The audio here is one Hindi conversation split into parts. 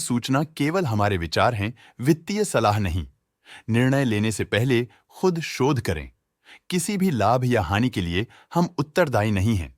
सूचना केवल हमारे विचार हैं, वित्तीय सलाह नहीं। निर्णय लेने से पहले खुद शोध करें। किसी भी लाभ या हानि के लिए हम उत्तरदायी नहीं हैं।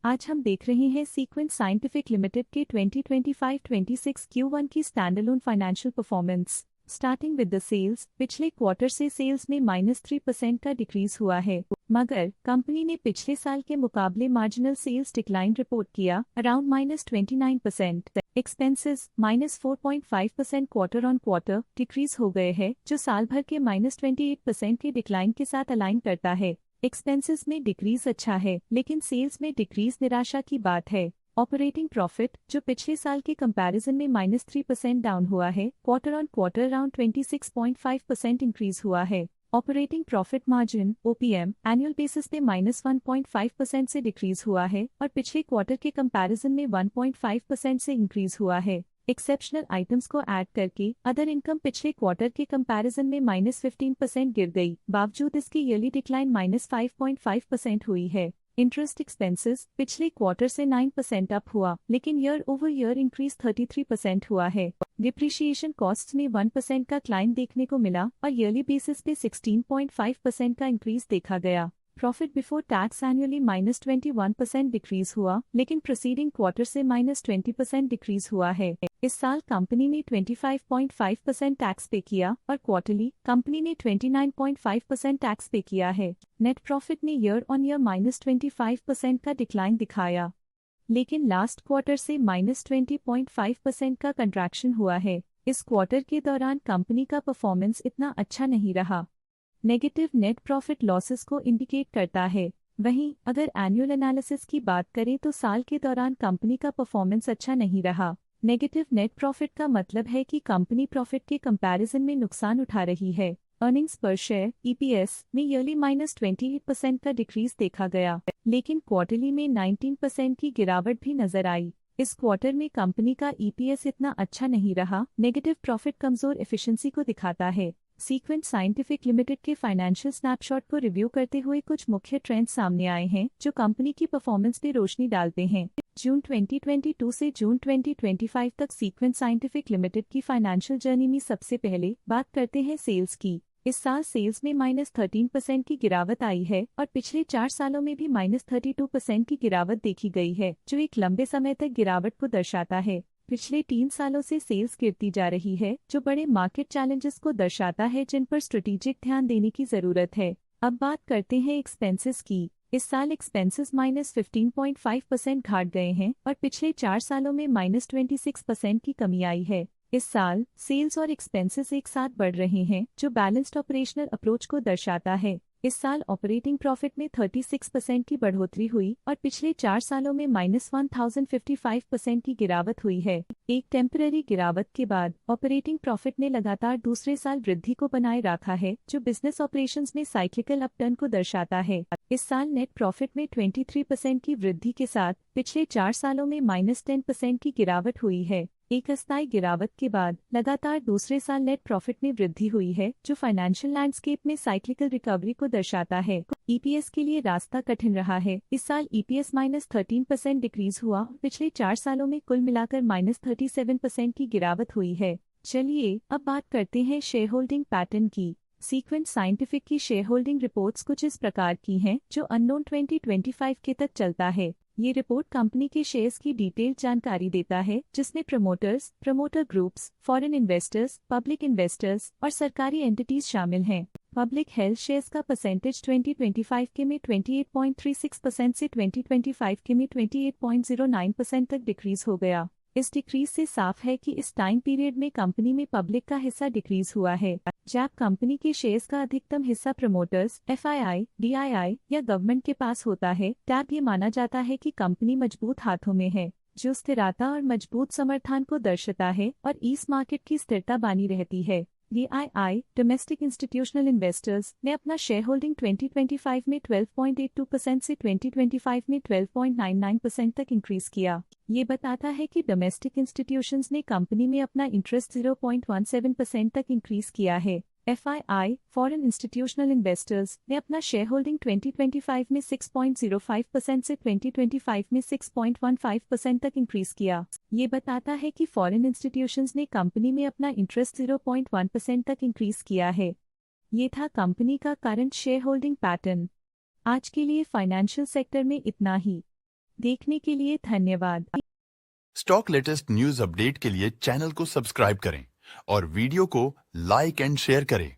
आज हम देख रहे हैं सीक्वेंस साइंटिफिक लिमिटेड के 2025-26 Q1 की standalone financial performance. Starting with the sales, पिछले क्वार्टर से सेल्स में -3% का डिक्रीज हुआ है, मगर कंपनी ने पिछले साल के मुकाबले मार्जिनल सेल्स डिक्लाइन रिपोर्ट किया, around -29%। Expenses -4.5% quarter on quarter decrease हो गए हैं, जो साल भर के -28% के डिक्लाइन के साथ अलाइन करता है। एक्सपेंसेस में डिक्रीज अच्छा है, लेकिन सेल्स में डिक्रीज निराशा की बात है। ऑपरेटिंग प्रॉफिट, जो पिछले साल के कंपैरिजन में -3% डाउन हुआ है, quarter on quarter around 26.5% increase हुआ है। Operating profit margin (OPM) annual basis पे -1.5% से डिक्रीज हुआ है और पिछले क्वार्टर के कंपैरिजन में 1.5% से इंक्रीज हुआ है। एक्सेप्शनल आइटम्स को ऐड करके अदर इनकम पिछले क्वार्टर के कंपैरिजन में -15% गिर गई, बावजूद इसकी ईयरली डिक्लाइन -5.5% हुई है। इंटरेस्ट एक्सपेंसेस पिछले क्वार्टर से 9% अप हुआ, लेकिन ईयर ओवर ईयर इंक्रीज 33% हुआ है। डिप्रिशिएशन कॉस्ट्स में 1% का क्लाइम देखने को मिला और ईयरली बेसिस पे 16.5% का इंक्रीज देखा गया। Profit before tax annually -21% decrease हुआ, लेकिन प्रीसीडिंग क्वार्टर से -20% डिक्रीज हुआ है। इस साल कंपनी ने 25.5% टैक्स पे किया और क्वार्टरली कंपनी ने 29.5% टैक्स पे किया है। नेट प्रॉफिट ने ईयर ऑन ईयर -25% का डिक्लाइन दिखाया, लेकिन लास्ट क्वार्टर से -20.5% का कंट्रैक्शन हुआ है। इस क्वार्टर के दौरान कंपनी का परफॉर्मेंस इतना अच्छा नहीं रहा। नेगेटिव नेट प्रॉफिट लॉसेस को इंडिकेट करता है। वहीं अगर एनुअल एनालिसिस की बात करें तो साल के दौरान कंपनी का परफॉर्मेंस अच्छा नहीं रहा। नेगेटिव नेट प्रॉफिट का मतलब है कि कंपनी प्रॉफिट के कंपैरिजन में नुकसान उठा रही है। अर्निंग्स पर शेयर (EPS) में ईयरली -28% का डिक्रीज देखा गया, लेकिन क्वार्टरली में 19% की गिरावट भी नजर आई। इस क्वार्टर में कंपनी का EPS इतना अच्छा नहीं रहा। नेगेटिव प्रॉफिट कमजोर एफिशिएंसी को दिखाता है। सीक्वेंस साइंटिफिक लिमिटेड के फाइनेंशियल स्नैपशॉट को रिव्यू करते हुए कुछ मुख्य ट्रेंड्स सामने आए हैं, जो कंपनी की परफॉर्मेंस पे रोशनी डालते हैं। जून 2022 से जून 2025 तक सीक्वेंस साइंटिफिक लिमिटेड की फाइनेंशियल जर्नी में सबसे पहले बात करते हैं सेल्स की। इस साल सेल्स में -13% की गिरावट आई है और पिछले 4 सालों में भी -32% की गिरावट देखी गई है, जो एक लंबे समय तक गिरावट को दर्शाता है। पिछले 3 सालों से सेल्स गिरती जा रही है, जो बड़े मार्केट चैलेंजेस को दर्शाता है जिन पर स्ट्रेटेजिक ध्यान देने की जरूरत है। अब बात करते हैं एक्सपेंसेस की। इस साल एक्सपेंसेस -15.5% घाट गए हैं और पिछले 4 सालों में -26% की कमी आई है। इस साल सेल्स और एक्सपेंसेस एक साथ बढ़ रहे हैं, जो बैलेंस्ड ऑपरेशनल अप्रोच को दर्शाता है। इस साल ऑपरेटिंग प्रॉफिट में 36% की बढ़ोतरी हुई और पिछले 4 सालों में -1055% की गिरावट हुई है। एक टेम्पररी गिरावट के बाद ऑपरेटिंग प्रॉफिट ने लगातार दूसरे साल वृद्धि को बनाए रखा है, जो बिजनेस ऑपरेशंस में साइक्लिकल अपटर्न को दर्शाता है। इस साल नेट प्रॉफिट में 23% की वृद्धि के साथ पिछले 4 सालों में -10% की गिरावट हुई है। एक अस्थायी गिरावट के बाद लगातार दूसरे साल नेट प्रॉफिट में वृद्धि हुई है, जो फाइनेंशियल लैंडस्केप में साइक्लिकल रिकवरी को दर्शाता है। EPS के लिए रास्ता कठिन रहा है। इस साल EPS -13% डिक्रीज हुआ, पिछले 4 सालों में कुल मिलाकर -37% की गिरावट हुई है। चलिए अब बात करते हैं शेयर होल्डिंग पैटर्न की। सीक्वेंस साइंटिफिक की शेयर होल्डिंग रिपोर्ट्स कुछ इस प्रकार की हैं, जो अननोन 2025 के तक चलता है। ये रिपोर्ट कंपनी के शेयर्स की डिटेल्ड जानकारी देता है, जिसमें promoters, promoter groups, foreign investors, public investors और सरकारी एंटिटीज शामिल हैं। पब्लिक हेल्थ शेयर्स का परसेंटेज 2025 के में 28.36% से 2025 के में 28.09% तक डिक्रीज हो गया। इस डिक्रीज से साफ है कि इस टाइम पीरियड में कंपनी में पब्लिक का हिस्सा डिक्रीज हुआ है। जब कंपनी के शेयर्स का अधिकतम हिस्सा प्रमोटर्स, FII, DII या गवर्नमेंट के पास होता है, तब ये माना जाता है कि कंपनी मजबूत हाथों में है, जो स्थिरता और मजबूत समर्थन को दर्शाता है और इस मार्केट की स्थिरता बनी रहती है। DII डोमेस्टिक इंस्टीट्यूशनल इन्वेस्टर्स ने अपना शेयर होल्डिंग 2025 में 12.82% से 2025 में 12.99% तक इंक्रीज किया। ये बताता है कि डोमेस्टिक इंस्टीट्यूशंस ने कंपनी में अपना इंटरेस्ट 0.17% तक इंक्रीज किया है। FII, फॉरेन इंस्टीट्यूशनल इन्वेस्टर्स ने अपना शेयर होल्डिंग 2025 में 6.05% से 2025 में 6.15% तक इंक्रीज किया। ये बताता है कि फॉरेन इंस्टीट्यूशंस ने कंपनी में अपना इंटरेस्ट 0.1% तक इंक्रीज किया है। ये था कंपनी का करंट शेयर होल्डिंग पैटर्न। आज के लिए फाइनेंशियल सेक्टर में इतना ही। देखने के लिए धन्यवाद। स्टॉक लेटेस्ट न्यूज अपडेट के लिए चैनल को सब्सक्राइब करें और वीडियो को लाइक एंड शेयर करें।